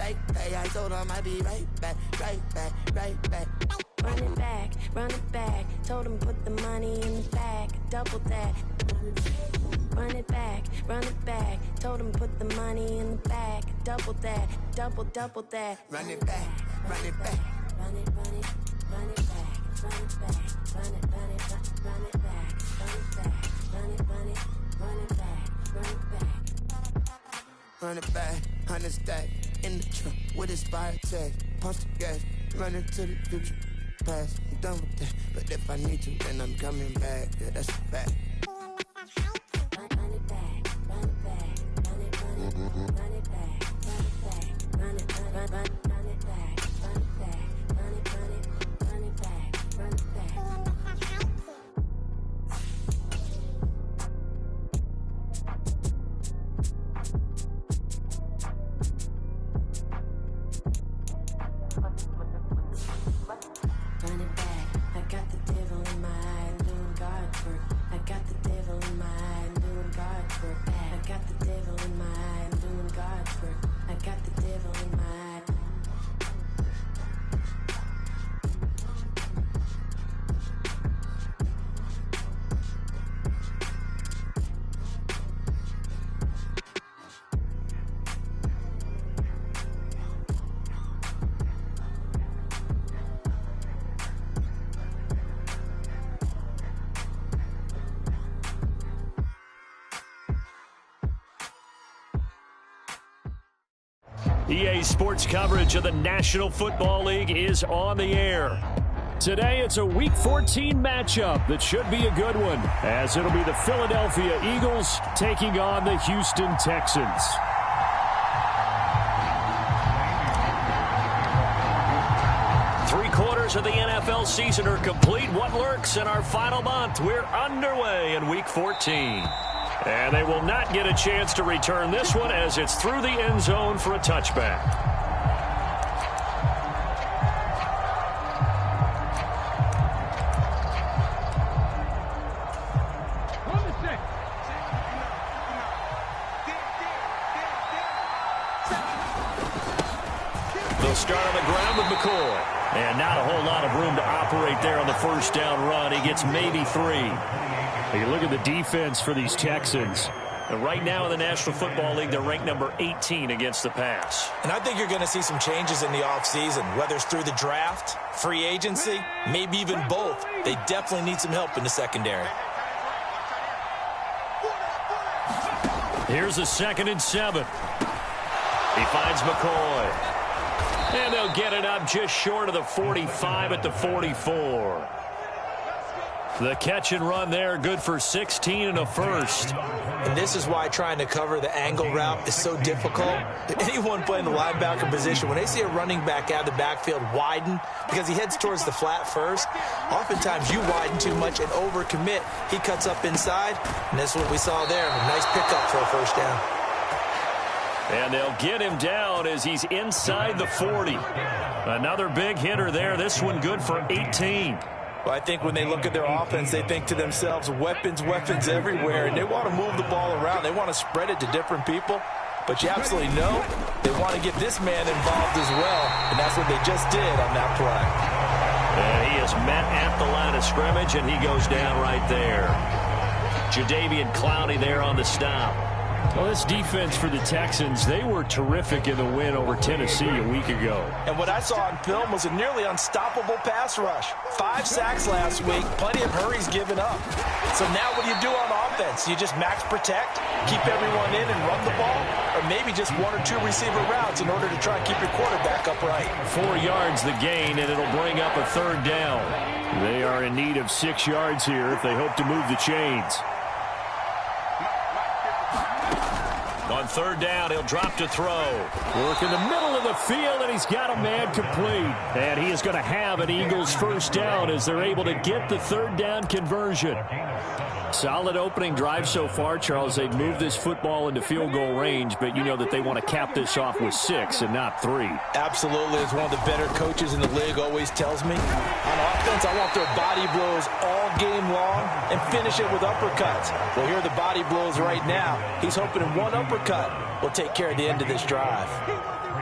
like that. I told him I'd be right back, right back, right back. Run it back, told him put the money in the bag, double that. Run it back, told him put the money in the bag, double that, double that. Run it back, run it back. Run it back, run it back, run it back, run it back, run it back, run it back. Run it back, 100 stack, in the trunk with his fire tag. Punch the gas, running to the future. Past, I'm done with that. But if I need to, then I'm coming back. Yeah, that's a fact. Run it back, run it back, run it back, run it back, run it back, run it back, run it back, run it back, run it back, run it back. Run it back, I got the devil in my eye, I'm doing God's work. I got the devil in my eye, I'm doing God's work. I got the devil in my eye, I'm doing God's work. I got the devil in my eye. EA Sports coverage of the National Football League is on the air. Today, it's a Week 14 matchup that should be a good one, as it'll be the Philadelphia Eagles taking on the Houston Texans. Three-quarters of the NFL season are complete. What lurks in our final month? We're underway in Week 14. And they will not get a chance to return this one as it's through the end zone for a touchback. They'll start on the ground with McCoy. And not a whole lot of room to operate there on the first down run. He gets maybe 3. You look at the defense for these Texans. And right now in the National Football League, they're ranked number 18 against the pass. And I think you're going to see some changes in the offseason, whether it's through the draft, free agency, maybe even both. They definitely need some help in the secondary. Here's a 2nd and 7. He finds McCoy. And they'll get it up just short of the 45 at the 44. The catch and run there, good for 16 and a first. And this is why trying to cover the angle route is so difficult. Anyone playing the linebacker position, when they see a running back out of the backfield widen, because he heads towards the flat first, oftentimes you widen too much and overcommit. He cuts up inside, and that's what we saw there. A nice pickup for a first down. And they'll get him down as he's inside the 40. Another big hitter there. This one good for 18. Well, I think when they look at their offense, they think to themselves, weapons everywhere, and they want to move the ball around. They want to spread it to different people. But you absolutely know they want to get this man involved as well, and that's what they just did on that play. And he is met at the line of scrimmage, and he goes down right there. Jadeveon Clowney there on the stop. Well, this defense for the Texans, they were terrific in the win over Tennessee a week ago. And what I saw on film was a nearly unstoppable pass rush. 5 sacks last week, plenty of hurries given up. So now what do you do on offense? You just max protect, keep everyone in and run the ball, or maybe just 1 or 2 receiver routes in order to try and keep your quarterback upright. 4 yards the gain, and it'll bring up a 3rd down. They are in need of 6 yards here if they hope to move the chains. On 3rd down, he'll drop to throw. Work in the middle of the field, and he's got a man complete. And he is going to have an Eagles first down as they're able to get the 3rd down conversion. Solid opening drive so far, Charles. They've moved this football into field goal range, but you know that they want to cap this off with 6 and not 3. Absolutely. As one of the better coaches in the league always tells me, on offense, I want their body blows all game long and finish it with uppercuts. Well, here are the body blows right now. He's hoping in one uppercut will take care of the end of this drive.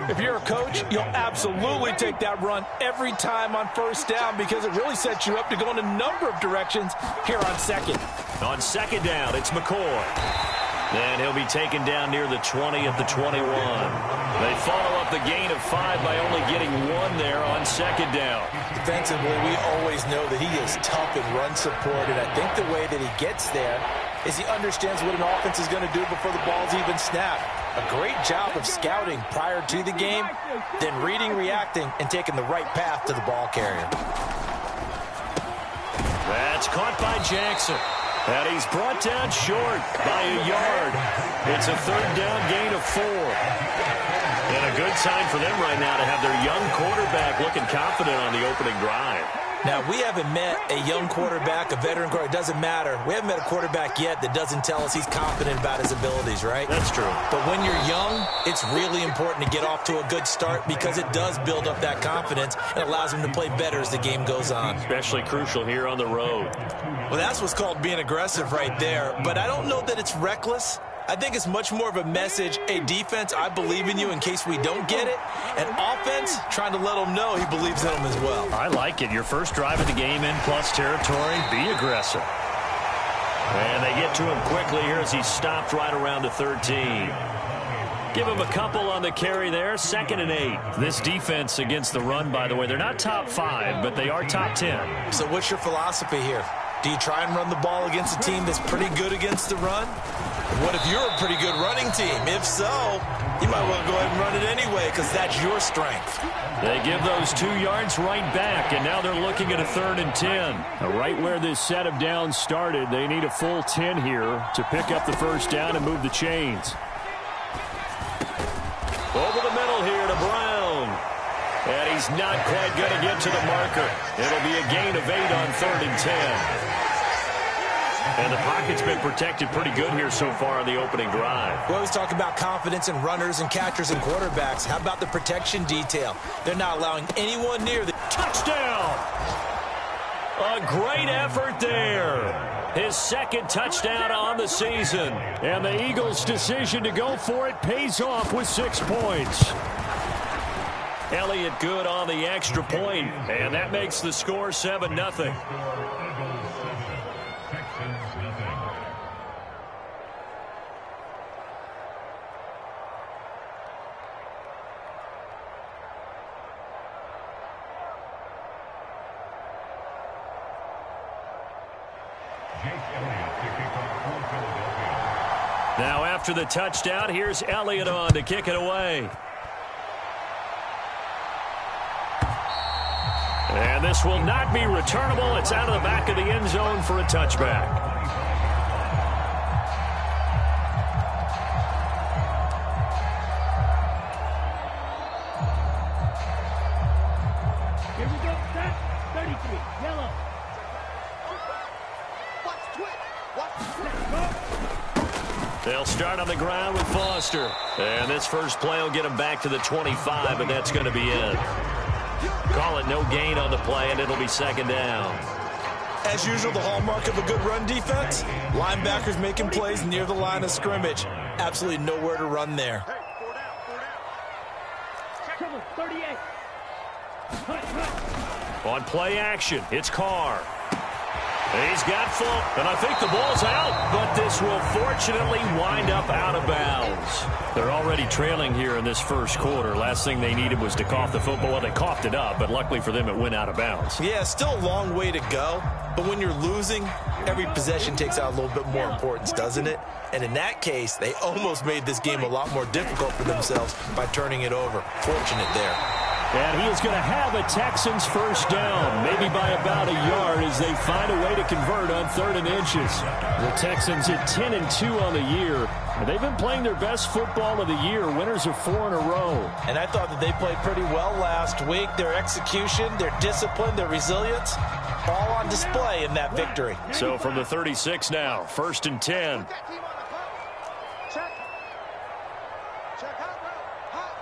If you're a coach, you'll absolutely take that run every time on first down because it really sets you up to go in a number of directions here on second. On second down, it's McCoy. And he'll be taken down near the 20 at the 21. They follow up the gain of 5 by only getting 1 there on second down. Defensively, we always know that he is tough in run support, and I think the way that he gets there is he understands what an offense is going to do before the ball's even snapped. A great job of scouting prior to the game, then reading, reacting, and taking the right path to the ball carrier. That's caught by Jackson. And he's brought down short by a yard. It's a third down gain of 4. And a good sign for them right now to have their young quarterback looking confident on the opening drive. Now, we haven't met a young quarterback, a veteran quarterback. It doesn't matter. We haven't met a quarterback yet that doesn't tell us he's confident about his abilities, right? That's true. But when you're young, it's really important to get off to a good start because it does build up that confidence and allows him to play better as the game goes on. Especially crucial here on the road. Well, that's what's called being aggressive right there. But I don't know that it's reckless. I think it's much more of a message, hey, defense, I believe in you in case we don't get it. And offense, trying to let him know he believes in him as well. I like it. Your first drive of the game in plus territory, be aggressive. And they get to him quickly here as he stopped right around the 13. Give him a couple on the carry there, 2nd and 8. This defense against the run, by the way, they're not top 5, but they are top 10. So what's your philosophy here? Do you try and run the ball against a team that's pretty good against the run? What if you're a pretty good running team? If so, you might well go ahead and run it anyway because that's your strength. They give those 2 yards right back, and now they're looking at a 3rd and 10. Now, right where this set of downs started, they need a full 10 here to pick up the first down and move the chains. Over the middle here to Brown. And he's not quite going to get to the marker. It'll be a gain of 8 on 3rd and 10. And the pocket's been protected pretty good here so far on the opening drive. We always talk about confidence in runners and catchers and quarterbacks. How about the protection detail? They're not allowing anyone near the touchdown. A great effort there. His 2nd touchdown on the season. And the Eagles' decision to go for it pays off with 6 points. Elliott good on the extra point, and that makes the score 7-0. Now after the touchdown, here's Elliott on to kick it away. And this will not be returnable. It's out of the back of the end zone for a touchback. Here we go, set. 33, yellow. They'll start on the ground with Foster. And this first play will get them back to the 25, and that's going to be it. Call it no gain on the play, and it'll be 2nd down. As usual, the hallmark of a good run defense, linebackers making plays near the line of scrimmage. Absolutely nowhere to run there. Trouble, 38. On play action, it's Carr. He's got full, and I think the ball's out, but this will fortunately wind up out of bounds. They're already trailing here in this first quarter. Last thing they needed was to cough the football. Well, they coughed it up, but luckily for them, it went out of bounds. Yeah, still a long way to go, but when you're losing, every possession takes out a little bit more importance, doesn't it? And in that case, they almost made this game a lot more difficult for themselves by turning it over. Fortunate there. And he is going to have a Texans first down, maybe by about a yard as they find a way to convert on 3rd and inches. The Texans at 10-2 on the year. And they've been playing their best football of the year, winners of 4 in a row. And I thought that they played pretty well last week. Their execution, their discipline, their resilience, all on display in that victory. So from the 36 now, 1st and 10.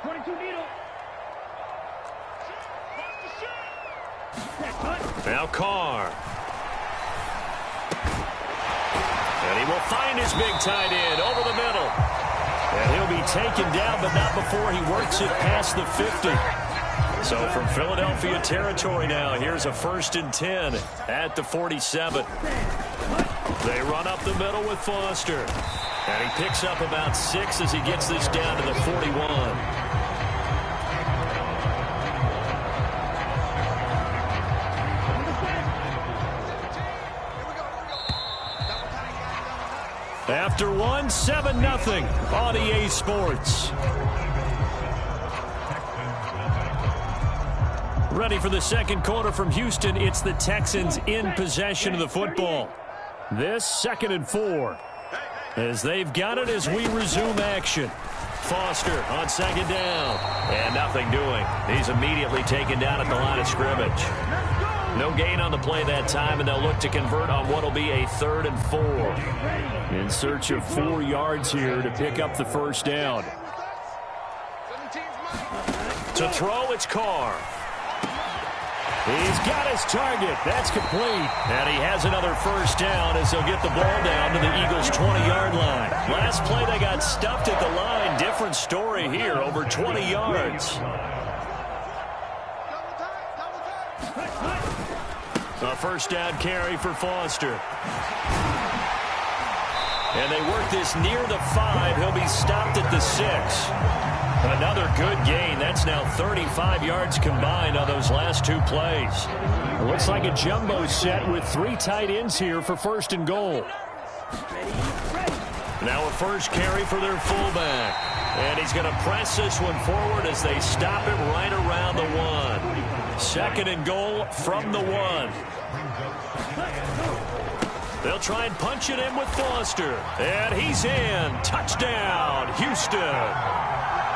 22 needle. Now Carr. And he will find his big tight end over the middle. And he'll be taken down, but not before he works it past the 50. So from Philadelphia territory now, here's a 1st and 10 at the 47. They run up the middle with Foster. And he picks up about 6 as he gets this down to the 41. After one, 7-0 on EA Sports. Ready for the second quarter from Houston. It's the Texans in possession of the football. This 2nd and 4. As they've got it as we resume action. Foster on 2nd down. And nothing doing. He's immediately taken down at the line of scrimmage. No gain on the play that time, and they'll look to convert on what will be a 3rd and 4. In search of 4 yards here to pick up the 1st down. To throw, it's Carr. He's got his target. That's complete. And he has another 1st down as they'll get the ball down to the Eagles' 20-yard line. Last play, they got stuffed at the line. Different story here, over 20 yards. A 1st down carry for Foster. And they work this near the 5. He'll be stopped at the 6. Another good gain. That's now 35 yards combined on those last 2 plays. It looks like a jumbo set with 3 tight ends here for 1st and goal. Now a 1st carry for their fullback. And he's going to press this one forward as they stop it right around the 1. 2nd and goal from the 1. They'll try and punch it in with Foster. And he's in. Touchdown, Houston.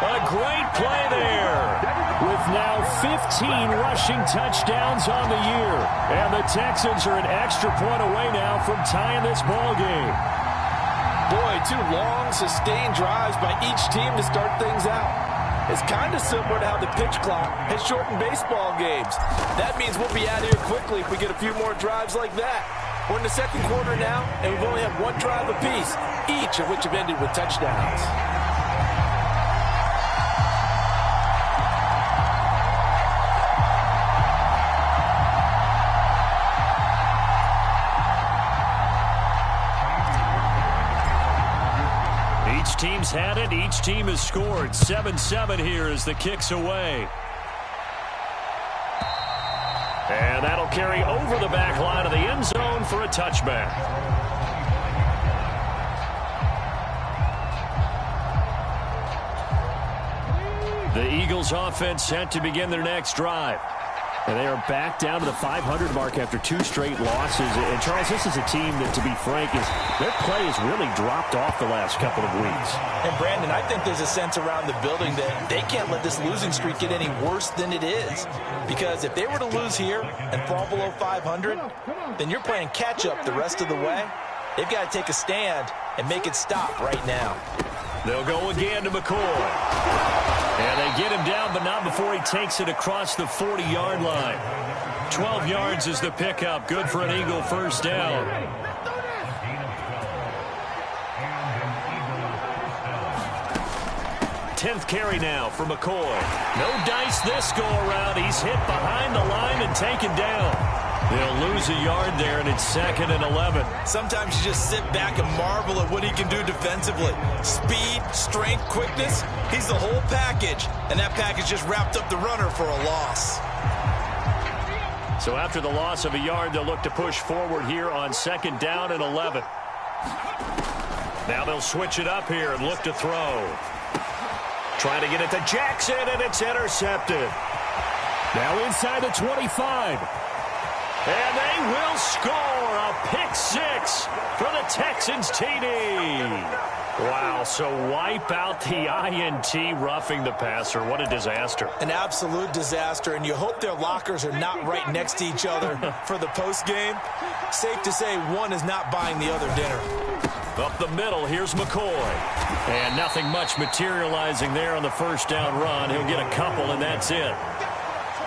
A great play there. With now 15 rushing touchdowns on the year. And the Texans are an extra point away now from tying this ball game. Boy, 2 long, sustained drives by each team to start things out. It's kind of similar to how the pitch clock has shortened baseball games. That means we'll be out of here quickly if we get a few more drives like that. We're in the 2nd quarter now, and we've only had 1 drive apiece, each of which have ended with touchdowns. Each team's had it. Each team has scored. 7-7 here as the kick's away. And that'll carry over the back line of the end zone for a touchback. The Eagles offense set to begin their next drive. And they are back down to the 500 mark after 2 straight losses. And, Charles, this is a team that, to be frank, their play has really dropped off the last couple of weeks. And, Brandon, I think there's a sense around the building that they can't let this losing streak get any worse than it is. Because if they were to lose here and fall below 500, then you're playing catch-up the rest of the way. They've got to take a stand and make it stop right now. They'll go again to McCoy. And they get him down, but not before he takes it across the 40-yard line. 12 yards is the pickup. Good for an Eagle 1st down. Tenth carry now for McCoy. No dice this go-around. He's hit behind the line and taken down. They'll lose a yard there, and it's 2nd and 11. Sometimes you just sit back and marvel at what he can do defensively. Speed, strength, quickness, he's the whole package. And that package just wrapped up the runner for a loss. So after the loss of a yard, they'll look to push forward here on 2nd down and 11. Now they'll switch it up here and look to throw. Trying to get it to Jackson, and it's intercepted. Now inside the 25. And they will score a pick 6 for the Texans TD. Wow, so wipe out the INT, roughing the passer. What a disaster. An absolute disaster, and you hope their lockers are not right next to each other for the postgame. Safe to say one is not buying the other dinner. Up the middle, here's McCoy. And nothing much materializing there on the 1st down run. He'll get a couple, and that's it.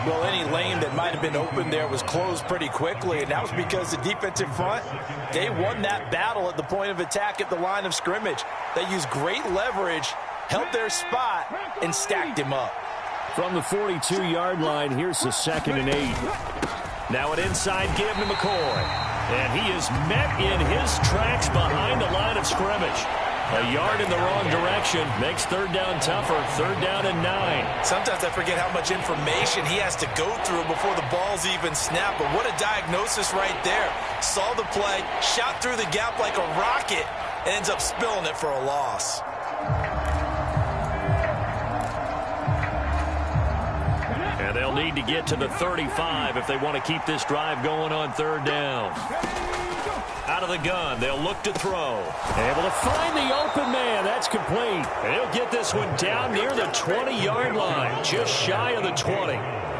Well, any lane that might have been open there was closed pretty quickly, and that was because the defensive front, they won that battle at the point of attack at the line of scrimmage. They used great leverage held their spot, and stacked him up. From the 42-yard line, here's the 2nd and 8. Now an inside give to McCoy. And he is met in his tracks behind the line of scrimmage. A yard in the wrong direction makes 3rd down tougher. 3rd down and 9. Sometimes I forget how much information he has to go through before the ball's even snapped. But what a diagnosis right there. Saw the play, shot through the gap like a rocket, and ends up spilling it for a loss. And they'll need to get to the 35 if they want to keep this drive going on 3rd down. Out of the gun, they'll look to throw. Able to find the open man. That's complete. And he'll get this one down near the 20-yard line, just shy of the 20.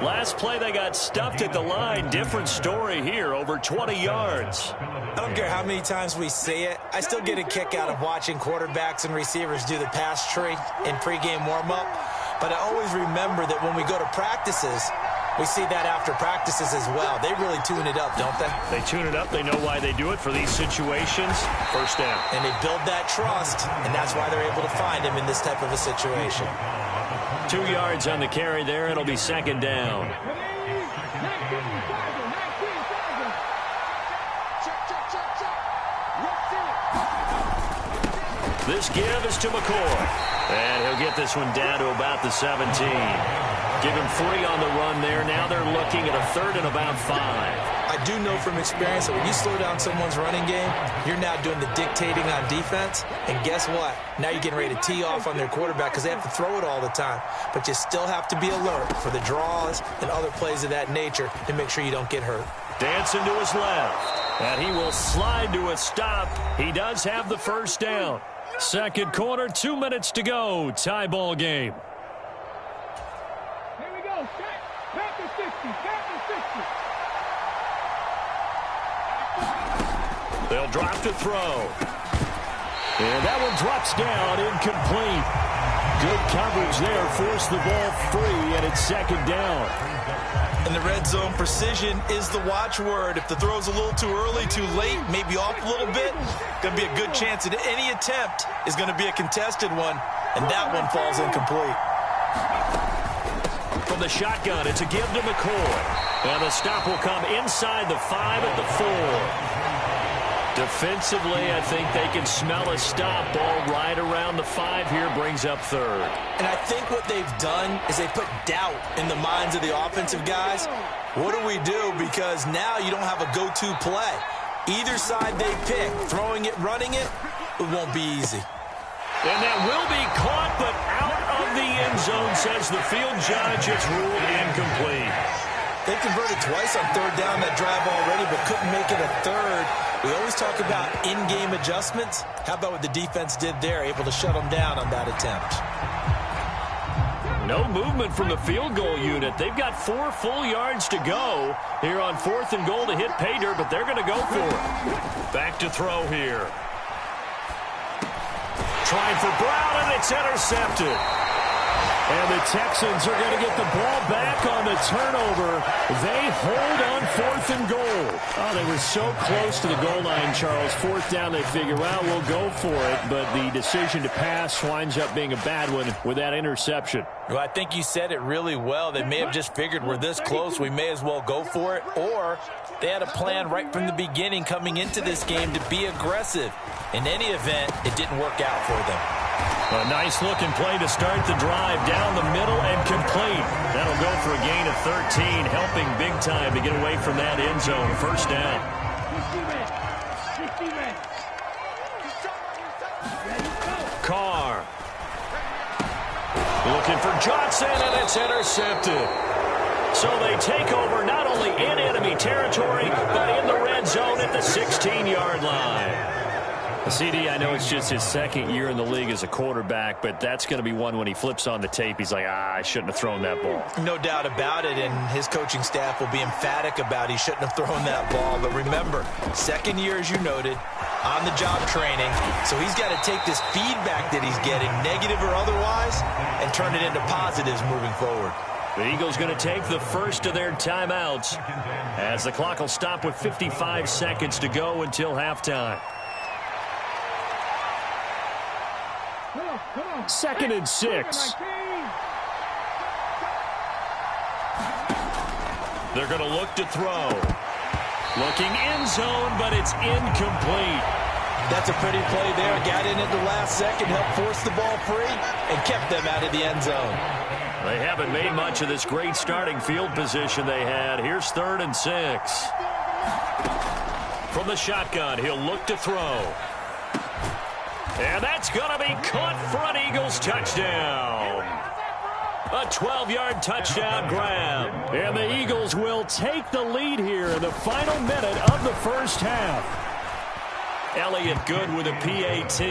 Last play, they got stuffed at the line. Different story here, over 20 yards. I don't care how many times we say it. I still get a kick out of watching quarterbacks and receivers do the pass tree in pregame warm-up. But I always remember that when we go to practices, we see that after practices as well. They really tune it up, don't they? They tune it up. They know why they do it for these situations. 1st down. And they build that trust, and that's why they're able to find him in this type of a situation. 2 yards on the carry there. It'll be 2nd down. This give is to McCoy. And he'll get this one down to about the 17. Give him 3 on the run there. Now they're looking at a 3rd and about 5. I do know from experience that when you slow down someone's running game, you're now doing the dictating on defense. And guess what? Now you're getting ready to tee off on their quarterback because they have to throw it all the time. But you still have to be alert for the draws and other plays of that nature to make sure you don't get hurt. Dancing to his left. And he will slide to a stop. He does have the 1st down. 2nd quarter, 2 minutes to go. Tie ball game. Here we go. Back to 60. Back to 60. They'll drop to throw. And that one drops down, incomplete. Good coverage there. Forced the ball free, and it's 2nd down. In the red zone, precision is the watchword. If the throw's a little too early, too late, maybe off a little bit, going to be a good chance that any attempt is going to be a contested one, and that one falls incomplete. From the shotgun, it's a give to McCoy. And the stop will come inside the 5 at the 4. Defensively, I think they can smell a stop. Ball right around the 5 here, brings up 3rd. And I think what they've done is they put doubt in the minds of the offensive guys. What do we do? Because now you don't have a go-to play. Either side they pick, throwing it, running it, it won't be easy. And that will be caught, but out of the end zone, says the field judge. It's ruled incomplete. They converted twice on 3rd down that drive already, but couldn't make it a 3rd. We always talk about in-game adjustments. How about what the defense did there, able to shut them down on that attempt? No movement from the field goal unit. They've got 4 full yards to go here on 4th and goal to hit pay dirt, but they're going to go for it. Back to throw here. Trying for Brown, and it's intercepted. And the Texans are going to get the ball back on the turnover. They hold on 4th and goal. Oh, they were so close to the goal line, Charles. 4th down, they figure, well, we'll go for it. But the decision to pass winds up being a bad one with that interception. Well, I think you said it really well. They may have just figured we're this close, we may as well go for it. Or they had a plan right from the beginning coming into this game to be aggressive. In any event, it didn't work out for them. A nice-looking play to start the drive down the middle and complete. That'll go for a gain of 13, helping big time to get away from that end zone. 1st down. 60 men. Carr. Looking for Johnson, and it's intercepted. So they take over not only in enemy territory, but in the red zone at the 16-yard line. CD, I know it's just his 2nd year in the league as a quarterback, but that's going to be one when he flips on the tape. He's like, I shouldn't have thrown that ball. No doubt about it, and his coaching staff will be emphatic about he shouldn't have thrown that ball. But remember, 2nd year, as you noted, on-the-job training, so he's got to take this feedback that he's getting, negative or otherwise, and turn it into positives moving forward. The Eagles going to take the first of their timeouts as the clock will stop with 55 seconds to go until halftime. Come on. 2nd and 6. They're going to look to throw. Looking end zone, but it's incomplete. That's a pretty play there. Got in at the last second, helped force the ball free, and kept them out of the end zone. They haven't made much of this great starting field position they had. Here's 3rd and 6. From the shotgun, he'll look to throw. And that's going to be caught for an Eagles touchdown. A 12-yard touchdown grab. And the Eagles will take the lead here in the final minute of the first half. Elliott good with a PAT.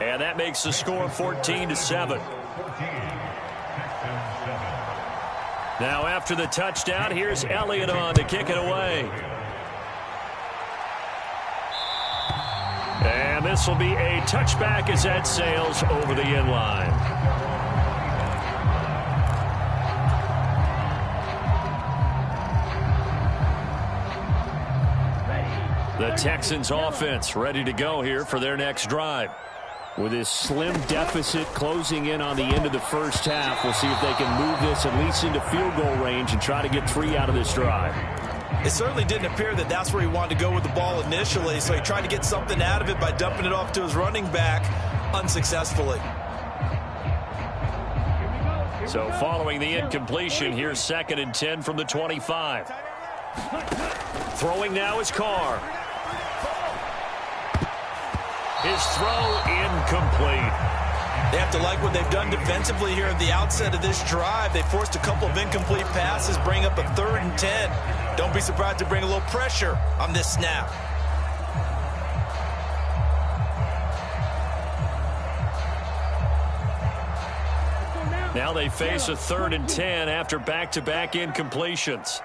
And that makes the score 14-7. Now after the touchdown, here's Elliott on to kick it away. And this will be a touchback as that sails over the end line. The Texans offense ready to go here for their next drive. With this slim deficit closing in on the end of the first half, we'll see if they can move this at least into field goal range and try to get 3 out of this drive. It certainly didn't appear that that's where he wanted to go with the ball initially, so he tried to get something out of it by dumping it off to his running back unsuccessfully. So following the incompletion, here's 2nd and 10 from the 25. Throwing now is Carr. His throw incomplete. They have to like what they've done defensively here at the outset of this drive. They forced a couple of incomplete passes, bring up a 3rd and 10. Don't be surprised to bring a little pressure on this snap. Now they face a 3rd and 10 after back-to-back incompletions.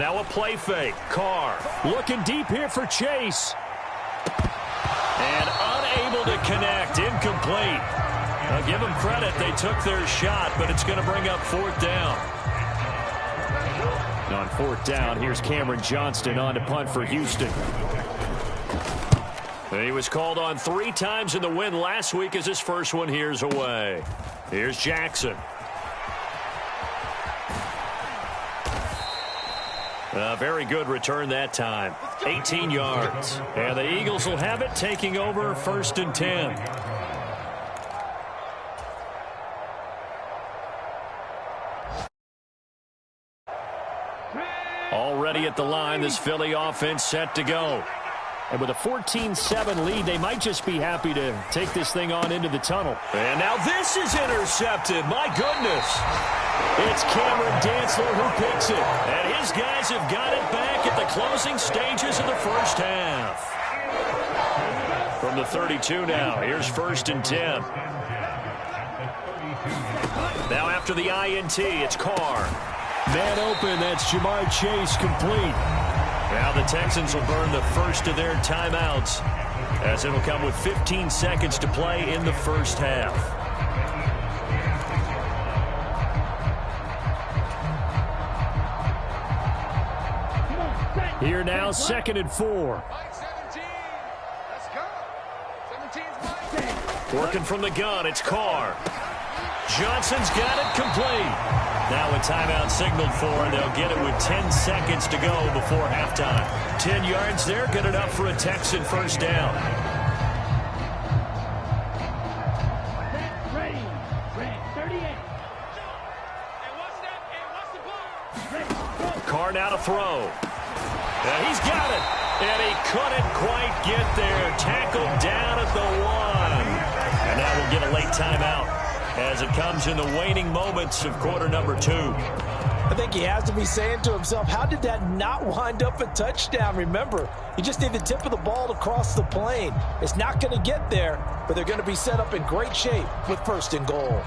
Now a play fake. Carr looking deep here for Chase. And unable to connect. Incomplete. I'll give them credit. They took their shot, but it's going to bring up 4th down. On 4th down, here's Cameron Johnston on to punt for Houston. He was called on 3 times in the win last week as his first one here's away. Here's Jackson. A very good return that time. 18 yards. And the Eagles will have it, taking over 1st and 10. Already at the line, this Philly offense set to go. And with a 14-7 lead, they might just be happy to take this thing on into the tunnel. And now this is intercepted. My goodness. It's Cameron Dantzler who picks it. And his guys have got it back at the closing stages of the first half. From the 32 now, here's 1st and 10. Now after the INT, it's Carr. Man open, that's Jamar Chase complete. Now the Texans will burn the first of their timeouts as it'll come with 15 seconds to play in the first half. Here now, 2nd and 4. Working from the gun, it's Carr. Johnson's got it complete. Now a timeout signaled for, and they'll get it with 10 seconds to go before halftime. 10 yards there, good enough for a Texan first down. Ready, 38. Carr now to throw. And he's got it. And he couldn't quite get there. Tackled down at the 1. And now we'll get a late timeout as it comes in the waning moments of quarter number 2. I think he has to be saying to himself, how did that not wind up a touchdown? Remember, you just need the tip of the ball to cross the plane. It's not going to get there, but they're going to be set up in great shape with 1st and goal.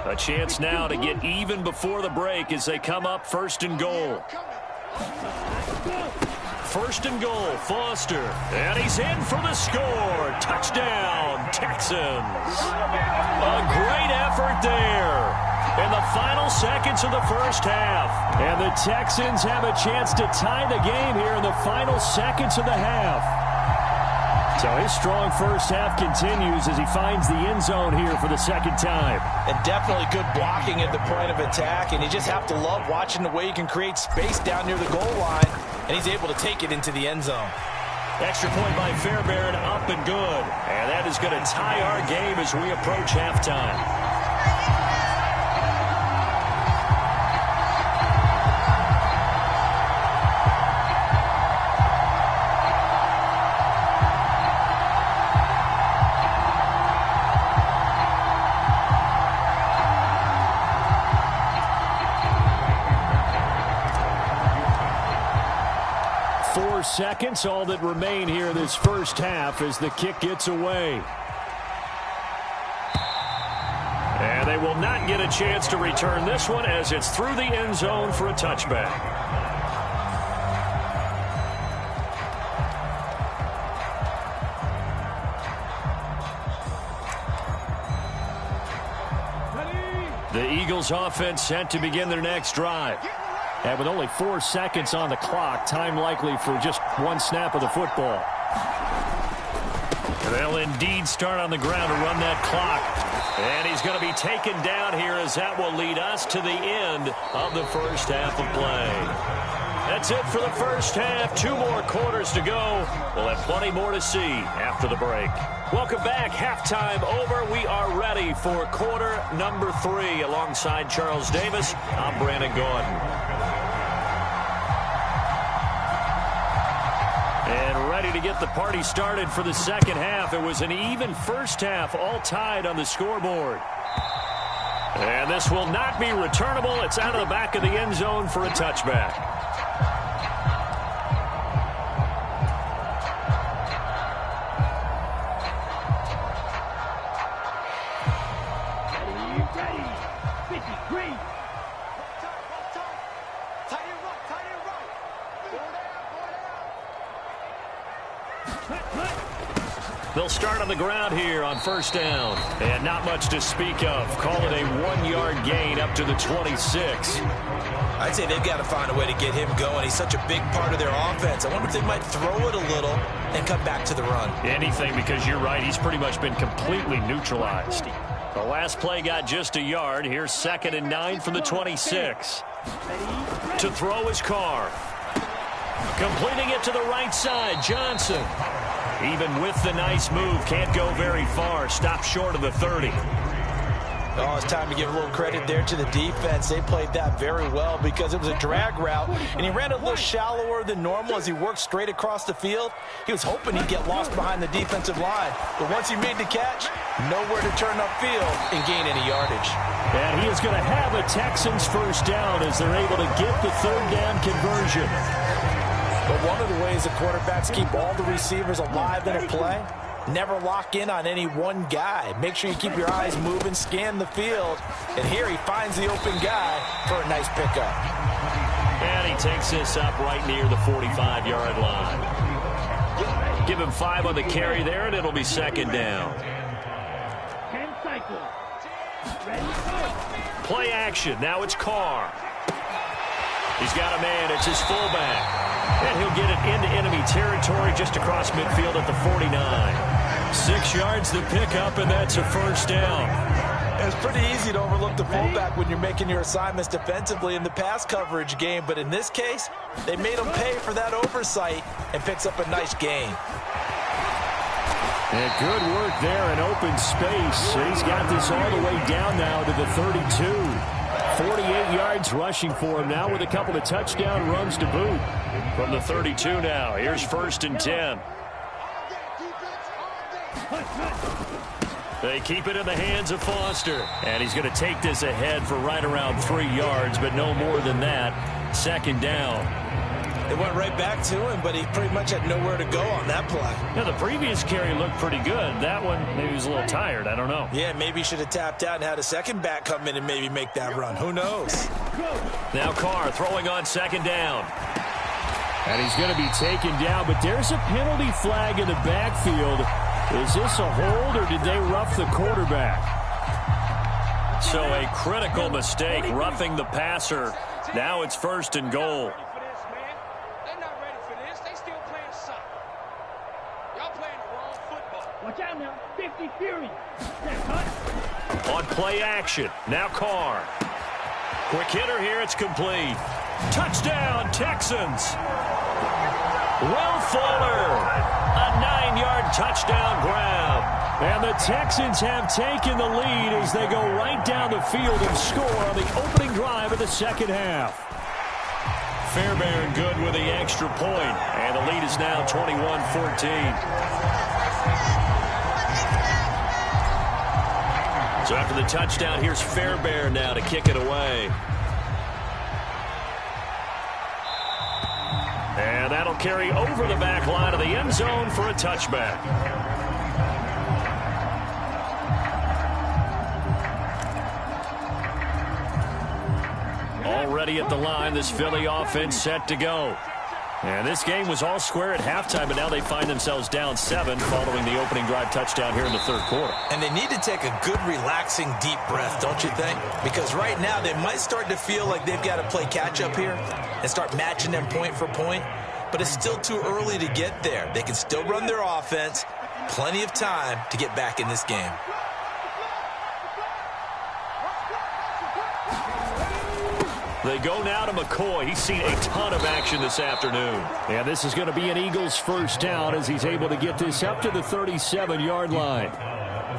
A chance now to get even before the break as they come up 1st and goal. 1st and goal, Foster. And he's in for the score. Touchdown, Texans. A great effort there in the final seconds of the first half. And the Texans have a chance to tie the game here in the final seconds of the half. So his strong first half continues as he finds the end zone here for the second time. And definitely good blocking at the point of attack, and you just have to love watching the way he can create space down near the goal line, and he's able to take it into the end zone. Extra point by Fairbairn, up and good. And that is going to tie our game as we approach halftime. 4 seconds, all that remain here this first half as the kick gets away. And they will not get a chance to return this one as it's through the end zone for a touchback. The Eagles offense set to begin their next drive. And with only 4 seconds on the clock, time likely for just one snap of the football. They'll indeed start on the ground to run that clock. And he's going to be taken down here as that will lead us to the end of the first half of play. That's it for the first half. 2 more quarters to go. We'll have plenty more to see after the break. Welcome back. Halftime over. We are ready for quarter number 3. Alongside Charles Davis, I'm Brandon Gordon. And ready to get the party started for the second half. It was an even first half, all tied on the scoreboard. And this will not be returnable. It's out of the back of the end zone for a touchback. They'll start on the ground here on first down. And not much to speak of. Call it a 1-yard gain up to the 26. I'd say they've got to find a way to get him going. He's such a big part of their offense. I wonder if they might throw it a little and come back to the run. Anything, because you're right. He's pretty much been completely neutralized. The last play got just a yard. Here's 2nd and 9 from the 26. To throw his Carr. Completing it to the right side, Johnson. Even with the nice move, can't go very far. Stopped short of the 30. Oh, it's time to give a little credit there to the defense. They played that very well because it was a drag route, and he ran a little shallower than normal as he worked straight across the field. He was hoping he'd get lost behind the defensive line, but once he made the catch, nowhere to turn upfield and gain any yardage. And he is going to have a Texans first down as they're able to get the 3rd down conversion. But one of the ways the quarterbacks keep all the receivers alive in a play, never lock in on any one guy. Make sure you keep your eyes moving, scan the field. And here he finds the open guy for a nice pickup. And he takes this up right near the 45-yard line. Give him 5 on the carry there, and it'll be 2nd down. 10 cycles. Ready? Play action. Now it's Carr. He's got a man. It's his fullback. And he'll get it into enemy territory just across midfield at the 49. 6 yards to pick up, and that's a first down. It's pretty easy to overlook the fullback when you're making your assignments defensively in the pass coverage game. But in this case, they made him pay for that oversight and picks up a nice gain. And good work there in open space. He's got this all the way down now to the 32. 48 yards rushing for him now with a couple of touchdown runs to boot. From the 32 now, here's 1st and 10. They keep it in the hands of Foster. And he's going to take this ahead for right around 3 yards, but no more than that. 2nd down. It went right back to him, but he pretty much had nowhere to go on that play. Now, the previous carry looked pretty good. That one, maybe he was a little tired. I don't know. Yeah, maybe he should have tapped out and had a second back come in and maybe make that run. Who knows? Now Carr throwing on 2nd down. And he's going to be taken down, but there's a penalty flag in the backfield. Is this a hold, or did they rough the quarterback? So a critical mistake, roughing the passer. Now it's 1st and goal. Be serious. On play action. Now Carr. Quick hitter here. It's complete. Touchdown, Texans. Will Fuller. A 9-yard touchdown grab. And the Texans have taken the lead as they go right down the field and score on the opening drive of the second half. Fairbairn good with the extra point. And the lead is now 21-14. So after the touchdown, here's Fairbairn now to kick it away. And that'll carry over the back line of the end zone for a touchback. Already at the line, this Philly offense set to go. And this game was all square at halftime, but now they find themselves down 7 following the opening drive touchdown here in the third quarter. And they need to take a good, relaxing, deep breath, don't you think? Because right now they might start to feel like they've got to play catch-up here and start matching them point for point. But it's still too early to get there. They can still run their offense. Plenty of time to get back in this game. They go now to McCoy. He's seen a ton of action this afternoon. And this is going to be an Eagles first down as he's able to get this up to the 37-yard line.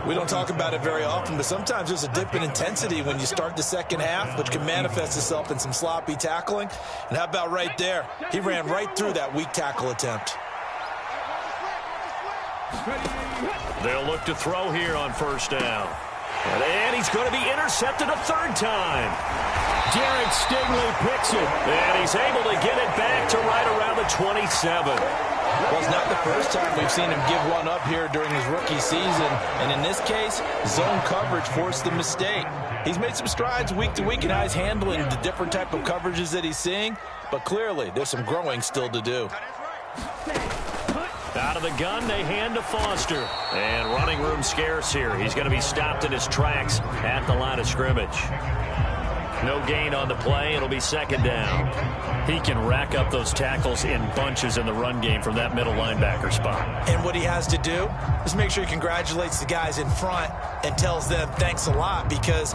We don't talk about it very often, but sometimes there's a dip in intensity when you start the second half, which can manifest itself in some sloppy tackling. And how about right there? He ran right through that weak tackle attempt. They'll look to throw here on first down. And he's going to be intercepted a third time. Derek Stingley picks it, and he's able to get it back to right around the 27. Well, it's not the first time we've seen him give one up here during his rookie season. And in this case, zone coverage forced the mistake. He's made some strides week to week in how he's handling the different type of coverages that he's seeing. But clearly, there's some growing still to do. Out of the gun, they hand to Foster. And running room scarce here. He's going to be stopped in his tracks at the line of scrimmage. No gain on the play. It'll be second down. He can rack up those tackles in bunches in the run game from that middle linebacker spot. And what he has to do is make sure he congratulates the guys in front and tells them thanks a lot, because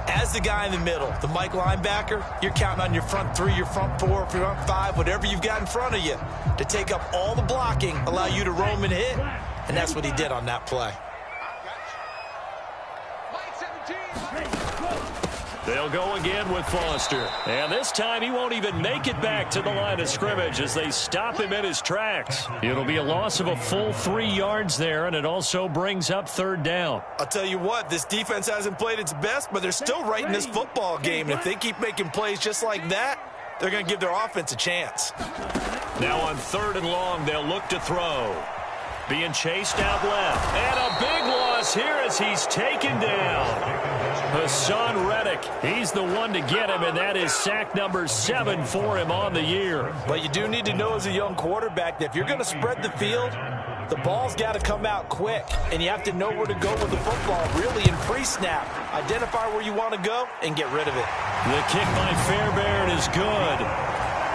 as the guy in the middle, the Mike linebacker, you're counting on your front 3, your front 4, your front 5, whatever you've got in front of you to take up all the blocking, allow you to roam and hit. And that's what he did on that play. They'll go again with Foster. And this time he won't even make it back to the line of scrimmage as they stop him in his tracks. It'll be a loss of a full 3 yards there, and it also brings up third down. I'll tell you what, this defense hasn't played its best, but they're still right in this football game. And if they keep making plays just like that, they're going to give their offense a chance. Now on third and long, they'll look to throw. Being chased out left. And a big loss here as he's taken down. Hassan Reddick, he's the one to get him, and that is sack number 7 for him on the year. But you do need to know as a young quarterback that if you're going to spread the field, the ball's got to come out quick, and you have to know where to go with the football, really in pre-snap. Identify where you want to go and get rid of it. The kick by Fairbairn is good.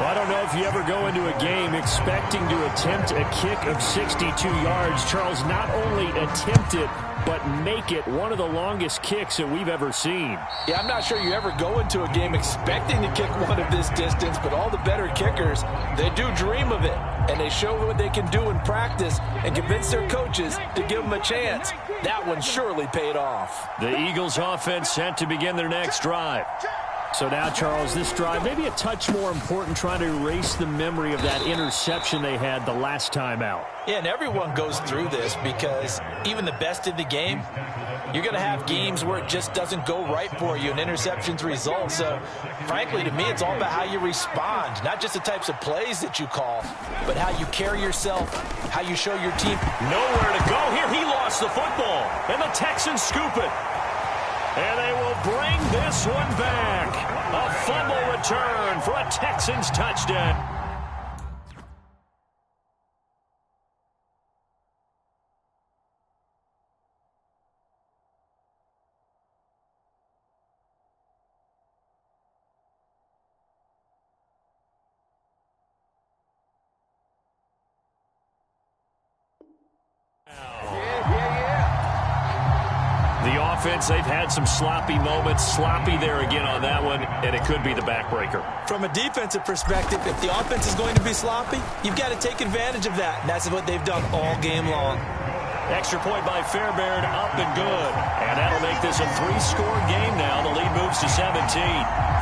Well, I don't know if you ever go into a game expecting to attempt a kick of 62 yards. Charles, not only attempt it, but make it one of the longest kicks that we've ever seen. Yeah, I'm not sure you ever go into a game expecting to kick one of this distance, but all the better kickers, they do dream of it, and they show what they can do in practice and convince their coaches to give them a chance. That one surely paid off. The Eagles offense set to begin their next drive. So now, Charles, this drive maybe a touch more important, trying to erase the memory of that interception they had the last time out. Yeah, and everyone goes through this because even the best in the game, you're going to have games where it just doesn't go right for you and interceptions result. So, frankly, to me, it's all about how you respond, not just the types of plays that you call, but how you carry yourself, how you show your team. Nowhere to go here. He lost the football, and the Texans scoop it. And they will bring this one back. A fumble return for a Texans touchdown. offense, they've had some sloppy moments. Sloppy there again on that one, and it could be the backbreaker. From a defensive perspective, if the offense is going to be sloppy, you've got to take advantage of that. And that's what they've done all game long. Extra point by Fairbairn, up and good. And that'll make this a 3-score game now. The lead moves to 17.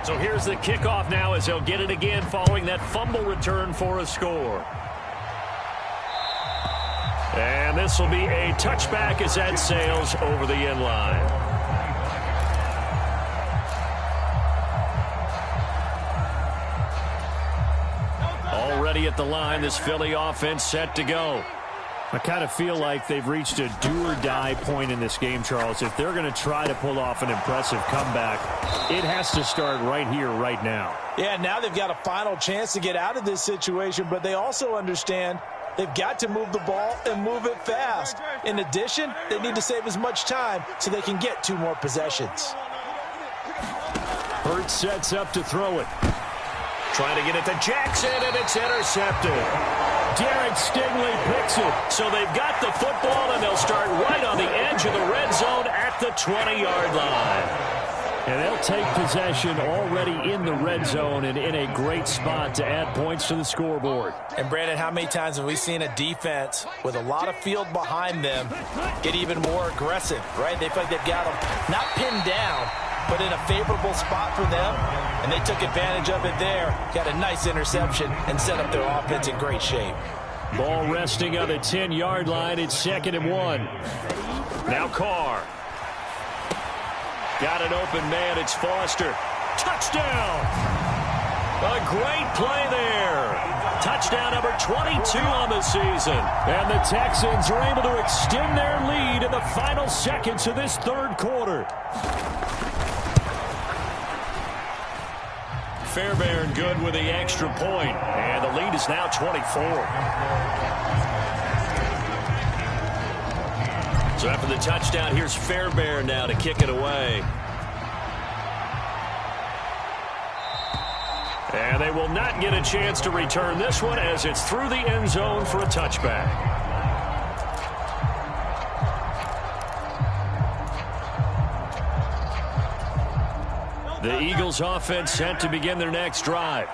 So here's the kickoff now as he'll get it again following that fumble return for a score. And this will be a touchback as that sails over the end line. Already at the line, this Philly offense set to go. I kind of feel like they've reached a do-or-die point in this game, Charles. If they're going to try to pull off an impressive comeback, it has to start right here, right now. Yeah, now they've got a final chance to get out of this situation, but they also understand they've got to move the ball and move it fast. In addition, they need to save as much time so they can get 2 more possessions. Hurts sets up to throw it. Trying to get it to Jackson, and it's intercepted. Derek Stingley picks it. So they've got the football, and they'll start right on the edge of the red zone at the 20-yard line. And they'll take possession already in the red zone and in a great spot to add points to the scoreboard. And, Brandon, how many times have we seen a defense with a lot of field behind them get even more aggressive, right? They feel like they've got them not pinned down, but in a favorable spot for them, and they took advantage of it there. Got a nice interception and set up their offense in great shape. Ball resting on the 10-yard line. It's 2nd and 1. Now Carr. Got an open man. It's Foster. Touchdown! A great play there. Touchdown number 22 on the season. And the Texans are able to extend their lead in the final seconds of this 3rd quarter. Fairbairn good with the extra point, and the lead is now 24. So after the touchdown, here's Fairbairn now to kick it away. And they will not get a chance to return this one as it's through the end zone for a touchback. The Eagles offense set to begin their next drive.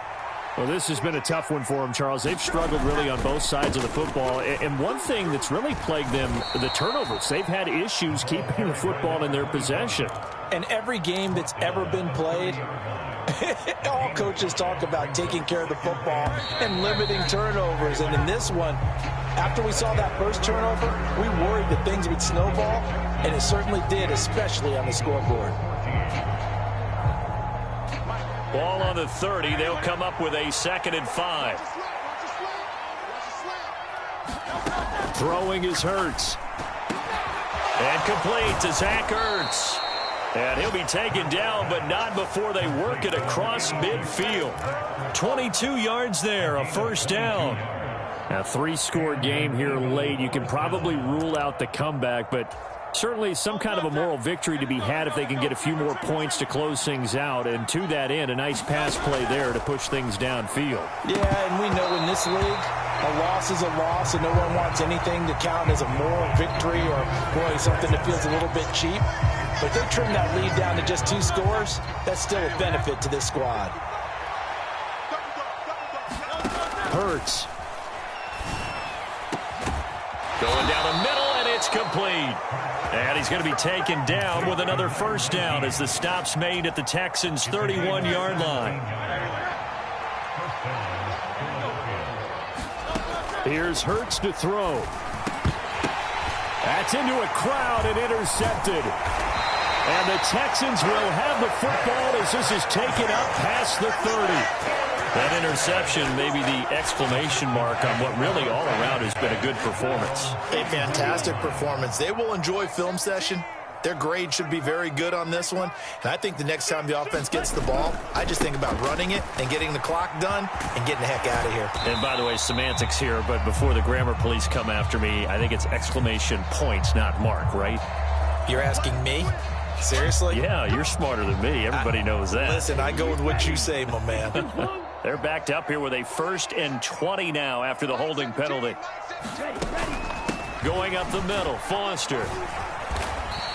Well, this has been a tough one for them, Charles. They've struggled really on both sides of the football. And one thing that's really plagued them, the turnovers. They've had issues keeping the football in their possession. And every game that's ever been played, all coaches talk about taking care of the football and limiting turnovers. And in this one, after we saw that first turnover, we worried that things would snowball, and it certainly did, especially on the scoreboard. Ball on the 30. They'll come up with a 2nd and 5. Throwing is Hurts. And complete to Zach Ertz. And he'll be taken down, but not before they work it across midfield. 22 yards there, a 1st down. A 3-score game here late. You can probably rule out the comeback, but certainly some kind of a moral victory to be had if they can get a few more points to close things out. And to that end, a nice pass play there to push things downfield. Yeah, and we know in this league, a loss is a loss, and no one wants anything to count as a moral victory or, boy, something that feels a little bit cheap. But if they trim that lead down to just 2 scores, that's still a benefit to this squad. Hurts. Going down the middle, and it's complete. And he's going to be taken down with another 1st down as the stop's made at the Texans' 31-yard line. Here's Hurts to throw. That's into a crowd and intercepted. And the Texans will have the football as this is taken up past the 30. That interception may be the exclamation mark on what really all around has been a good performance. A fantastic performance. They will enjoy film session. Their grade should be very good on this one. And I think the next time the offense gets the ball, I just think about running it and getting the clock done and getting the heck out of here. And by the way, semantics here, but before the grammar police come after me, I think it's exclamation points, not mark, right? You're asking me? Seriously? Yeah, you're smarter than me. Everybody knows that. Listen, I go with what you say, my man. They're backed up here with a 1st and 20 now after the holding penalty. Going up the middle, Foster.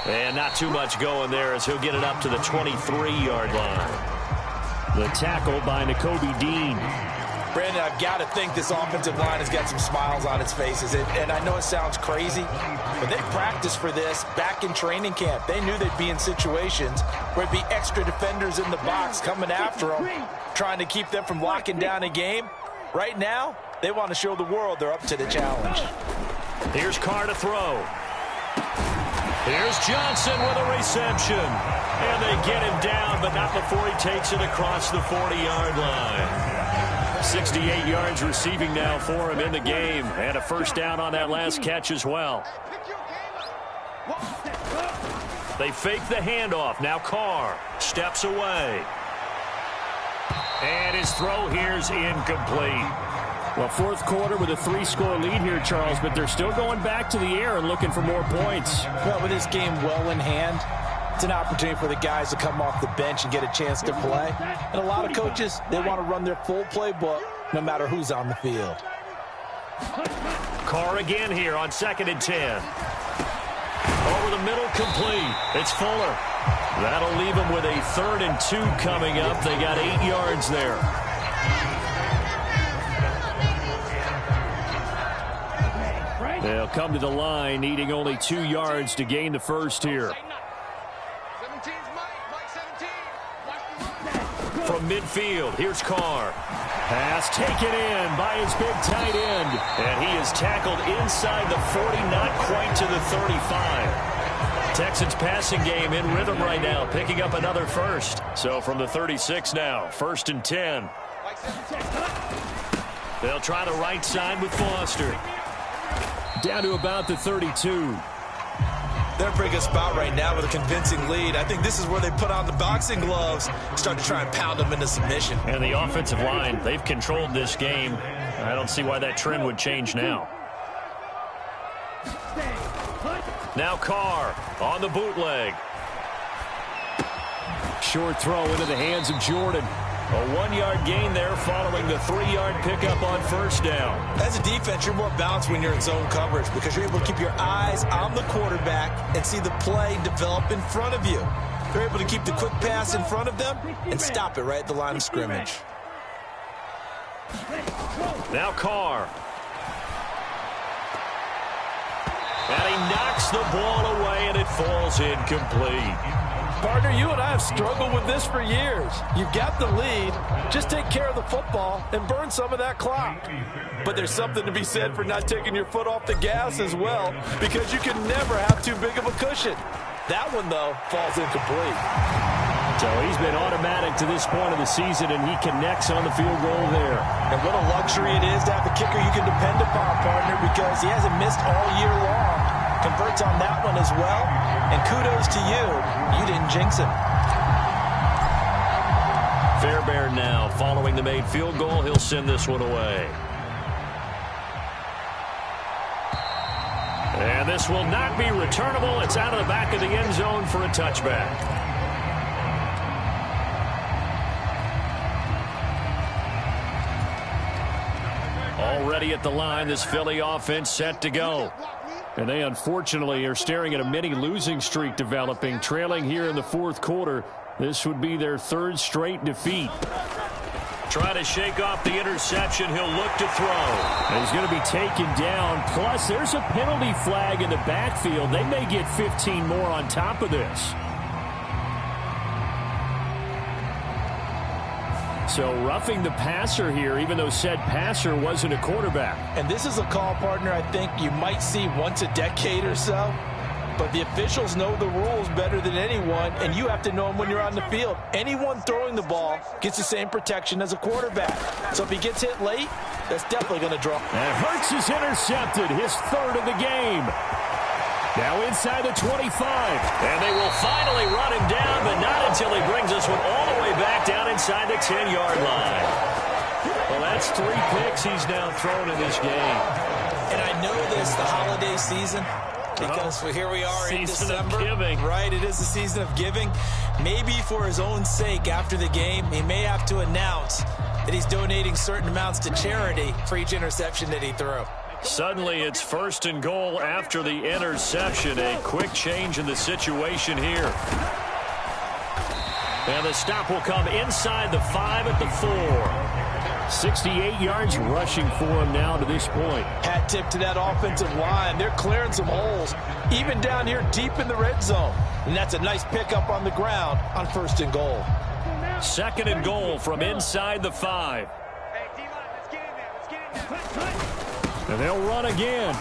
And not too much going there as he'll get it up to the 23-yard line. The tackle by Nakobe Dean. Brandon, I've got to think this offensive line has got some smiles on its faces. And I know it sounds crazy, but they practiced for this back in training camp. They knew they'd be in situations where there'd be extra defenders in the box coming after them, trying to keep them from locking down a game. Right now, they want to show the world they're up to the challenge. Here's Carr to throw. Here's Johnson with a reception. And they get him down, but not before he takes it across the 40-yard line. 68 yards receiving now for him in the game. And a 1st down on that last catch as well. They fake the handoff. Now Carr steps away. And his throw here's incomplete. Well, 4th quarter with a 3-score lead here, Charles, but they're still going back to the air and looking for more points. Well, with this game well in hand, it's an opportunity for the guys to come off the bench and get a chance to play. And a lot of coaches, they want to run their full playbook no matter who's on the field. Carr again here on 2nd and 10. Over the middle, complete. It's Fuller. That'll leave them with a 3rd and 2 coming up. They got 8 yards there. They'll come to the line, needing only 2 yards to gain the 1st here. From midfield, here's Carr. Pass taken in by his big tight end. And he is tackled inside the 40, not quite to the 35. Texans passing game in rhythm right now, picking up another 1st. So from the 36 now, 1st and 10. They'll try the right side with Foster. Down to about the 32. They're in a pretty good spot right now with a convincing lead. I think this is where they put on the boxing gloves, start to try and pound them into submission. And the offensive line, they've controlled this game. I don't see why that trend would change now. Now Carr on the bootleg. Short throw into the hands of Jordan. A 1-yard gain there following the 3-yard pickup on 1st down. As a defense, you're more balanced when you're in zone coverage because you're able to keep your eyes on the quarterback and see the play develop in front of you. You're able to keep the quick pass in front of them and stop it right at the line of scrimmage. Now Carr. And he knocks the ball away, and it falls incomplete. Partner, you and I have struggled with this for years. You've got the lead. Just take care of the football and burn some of that clock. But there's something to be said for not taking your foot off the gas as well, because you can never have too big of a cushion. That one, though, falls incomplete. So he's been automatic to this point of the season, and he connects on the field goal there. And what a luxury it is to have a kicker you can depend upon, partner, because he hasn't missed all year long. Converts on that one as well. And kudos to you. You didn't jinx him. Fairbairn now following the made field goal. He'll send this one away. And this will not be returnable. It's out of the back of the end zone for a touchback. Already at the line, this Philly offense set to go. And they unfortunately are staring at a mini losing streak developing, trailing here in the 4th quarter. This would be their 3rd straight defeat. Trying to shake off the interception. He'll look to throw. He's going to be taken down. Plus, there's a penalty flag in the backfield. They may get 15 more on top of this. So roughing the passer here, even though said passer wasn't a quarterback. And this is a call, partner, I think you might see once a decade or so. But the officials know the rules better than anyone, and you have to know them when you're on the field. Anyone throwing the ball gets the same protection as a quarterback. So if he gets hit late, that's definitely going to draw. And Hurts is intercepted, his 3rd of the game. Now inside the 25. And they will finally run him down, but not until he brings this one all the way back down inside the 10-yard line. Well, that's 3 picks he's now thrown in this game. And I know this, the holiday season, because here we are in December. Season of giving. Right, it is the season of giving. Maybe for his own sake after the game, he may have to announce that he's donating certain amounts to charity for each interception that he threw. Suddenly it's 1st and goal after the interception. A quick change in the situation here. And the stop will come inside the 5 at the 4. 68 yards rushing for him now to this point. Hat tip to that offensive line. They're clearing some holes, even down here deep in the red zone. And that's a nice pickup on the ground on 1st and goal. 2nd and goal from inside the 5. And they'll run again.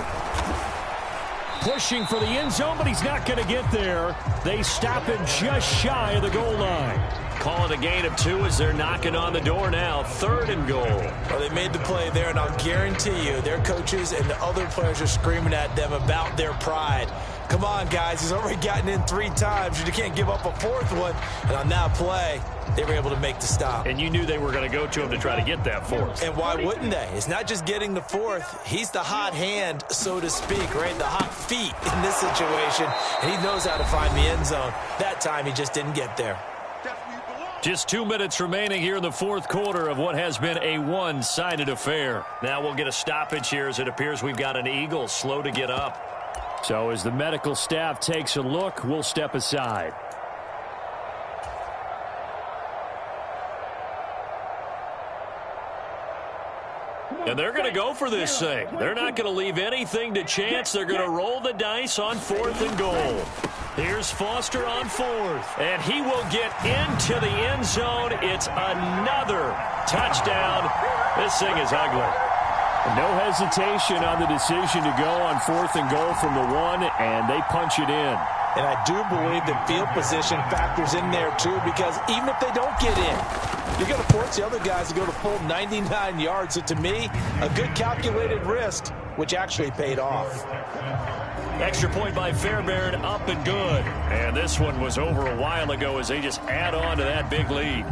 Pushing for the end zone, but he's not going to get there. They stop him just shy of the goal line. Call it a gain of 2 as they're knocking on the door now. 3rd and goal. Well, they made the play there, and I'll guarantee you their coaches and the other players are screaming at them about their pride. Come on, guys. He's already gotten in 3 times. You can't give up a 4th one. And on that play, they were able to make the stop. And you knew they were going to go to him to try to get that 4th. And why wouldn't they? It's not just getting the 4th. He's the hot hand, so to speak, right? The hot feet in this situation. And he knows how to find the end zone. That time, he just didn't get there. Just 2 minutes remaining here in the 4th quarter of what has been a one-sided affair. Now we'll get a stoppage here as it appears we've got an Eagle slow to get up. So as the medical staff takes a look, we'll step aside. And they're going to go for this thing. They're not going to leave anything to chance. They're going to roll the dice on 4th and goal. Here's Foster on 4th. And he will get into the end zone. It's another touchdown. This thing is ugly. No hesitation on the decision to go on 4th and goal from the 1, and they punch it in. And I do believe that field position factors in there, too, because even if they don't get in, you're going to force the other guys to go the full 99 yards. So, to me, a good calculated risk, which actually paid off. Extra point by Fairbairn, up and good. And this one was over a while ago as they just add on to that big lead.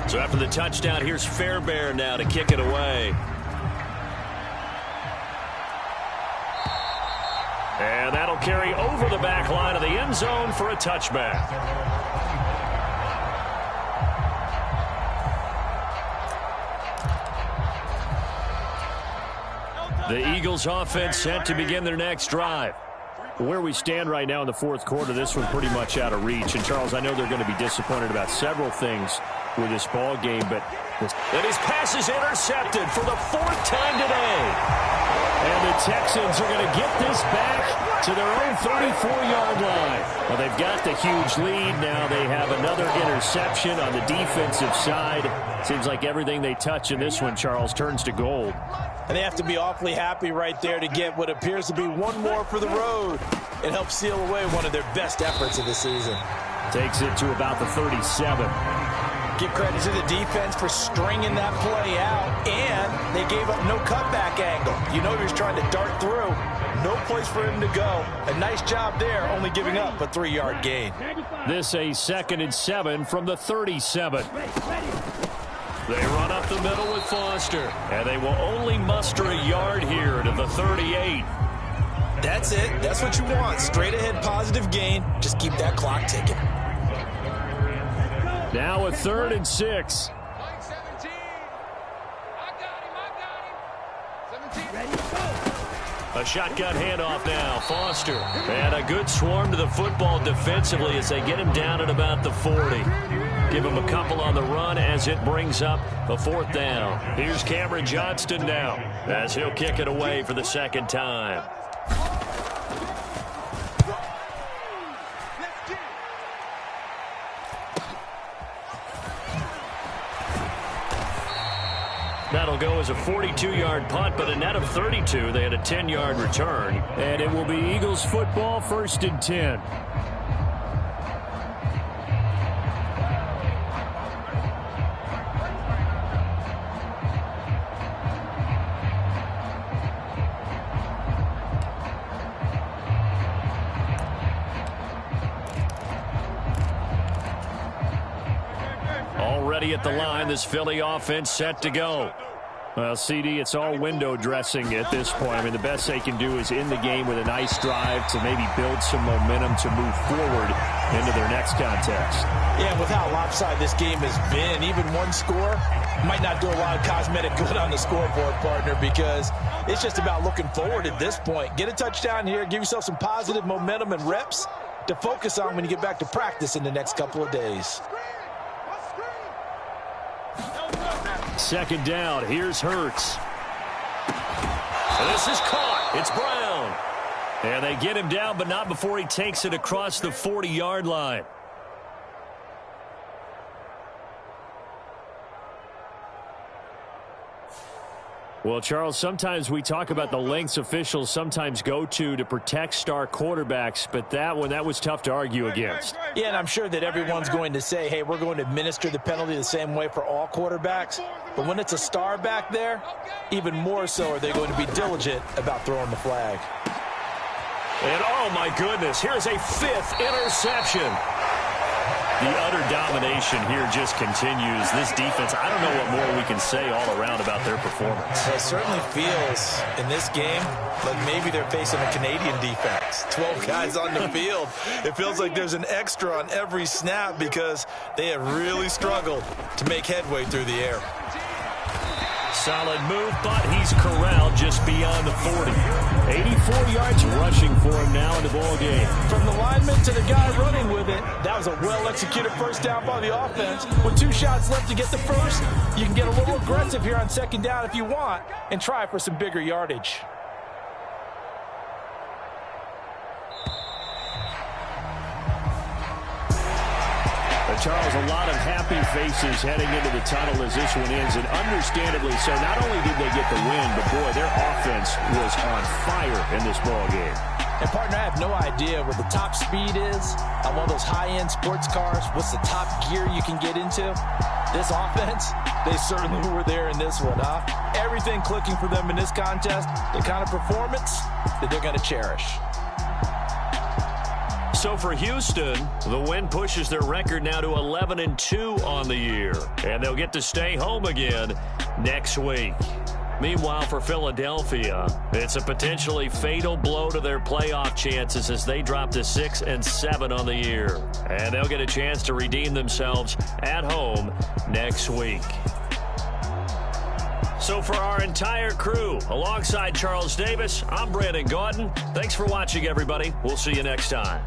So after the touchdown, here's Fairbairn now to kick it away. And that'll carry over the back line of the end zone for a touchback. The Eagles offense set to begin their next drive. Where we stand right now in the 4th quarter, this one pretty much out of reach. And, Charles, I know they're going to be disappointed about several things with this ball game, but and his pass is intercepted for the 4th time today. And the Texans are going to get this back to their own 34-yard line. Well, they've got the huge lead. Now they have another interception on the defensive side. Seems like everything they touch in this one, Charles, turns to gold. And they have to be awfully happy right there to get what appears to be one more for the road. It helps seal away one of their best efforts of the season. Takes it to about the 37. Give credit to the defense for stringing that play out, and they gave up no cutback angle. You know he was trying to dart through. No place for him to go. A nice job there, only giving up a 3-yard gain. This a 2nd and 7 from the 37. They run up the middle with Foster, and they will only muster a yard here to the 38. That's it. That's what you want. Straight ahead positive gain. Just keep that clock ticking. Now a 3rd and 6. A shotgun handoff now. Foster. And a good swarm to the football defensively as they get him down at about the 40. Give him a couple on the run as it brings up a 4th down. Here's Cameron Johnston now as he'll kick it away for the 2nd time. That'll go as a 42-yard punt, but a net of 32. They had a 10-yard return. And it will be Eagles football, 1st and 10. ready at the line. This Philly offense set to go. Well, CD, it's all window dressing at this point. I mean, the best they can do is in the game with a nice drive to maybe build some momentum to move forward into their next contest. Yeah, and with how lopsided this game has been, even one score might not do a lot of cosmetic good on the scoreboard, partner, because it's just about looking forward at this point. Get a touchdown here, give yourself some positive momentum and reps to focus on when you get back to practice in the next couple of days. Second down, here's Hurts. This is caught. It's Brown. And they get him down, but not before he takes it across the 40-yard line. Well, Charles, sometimes we talk about the lengths officials sometimes go to protect star quarterbacks, but that was tough to argue against. Yeah, and I'm sure that everyone's going to say, hey, we're going to administer the penalty the same way for all quarterbacks. But when it's a star back there, even more so are they going to be diligent about throwing the flag. And, oh, my goodness, here's a fifth interception. The utter domination here just continues. This defense, I don't know what more we can say all around about their performance. It certainly feels in this game like maybe they're facing a Canadian defense. 12 guys on the field. It feels like there's an extra on every snap because they have really struggled to make headway through the air. Solid move, but he's corralled just beyond the 40. 84 yards rushing for him now in the ball game. From the lineman to the guy running with it, that was a well-executed first down by the offense. With 2 shots left to get the first, you can get a little aggressive here on second down if you want and try for some bigger yardage. Charles, a lot of happy faces heading into the tunnel as this one ends, and understandably so. Not only did they get the win, but, boy, their offense was on fire in this ball game. And, partner, I have no idea what the top speed is on one of those high-end sports cars. What's the top gear you can get into? This offense, they certainly were there in this one, huh? Everything clicking for them in this contest, the kind of performance that they're going to cherish. So for Houston, the win pushes their record now to 11-2 on the year, and they'll get to stay home again next week. Meanwhile, for Philadelphia, it's a potentially fatal blow to their playoff chances as they drop to 6-7 on the year, and they'll get a chance to redeem themselves at home next week. So for our entire crew, alongside Charles Davis, I'm Brandon Gaudin. Thanks for watching, everybody. We'll see you next time.